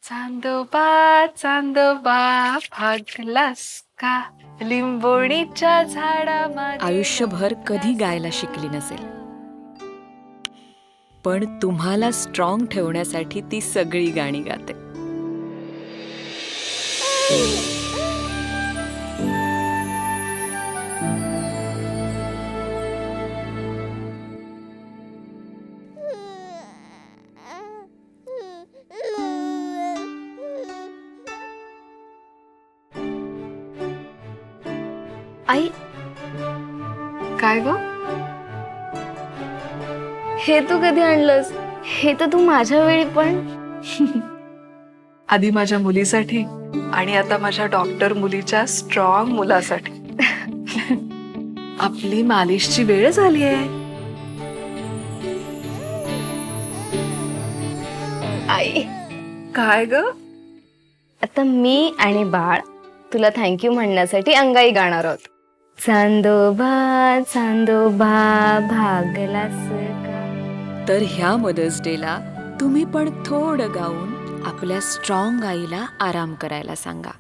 चांदोबा चांदोबा भागलास का लिंबोणीच्या झाडामागे. आयुष्यभर कधी गायला शिकली नसेल, पण तुम्हाला स्ट्रॉंग ठेवण्यासाठी ती सगळी गाणी गाते. आई, काय ग? हे तू कधी आणलंस? हे तर तू माझ्या वेळी पण. आधी माझ्या मुलीसाठी आणि आता माझ्या डॉक्टर मुलीच्या स्ट्रॉंग मुलासाठी. आपली मालिशची वेळ झाली आहे. आई, काय ग? आता मी आणि बाळ तुला थँक्यू म्हणण्यासाठी अंगाई गाणार आहोत. चांदोबा चांदोबा भागलास का. तर ह्या मदर्स डेला तुम्ही पण थोडं गाऊन आपल्या स्ट्रॉंग आईला आराम करायला सांगा.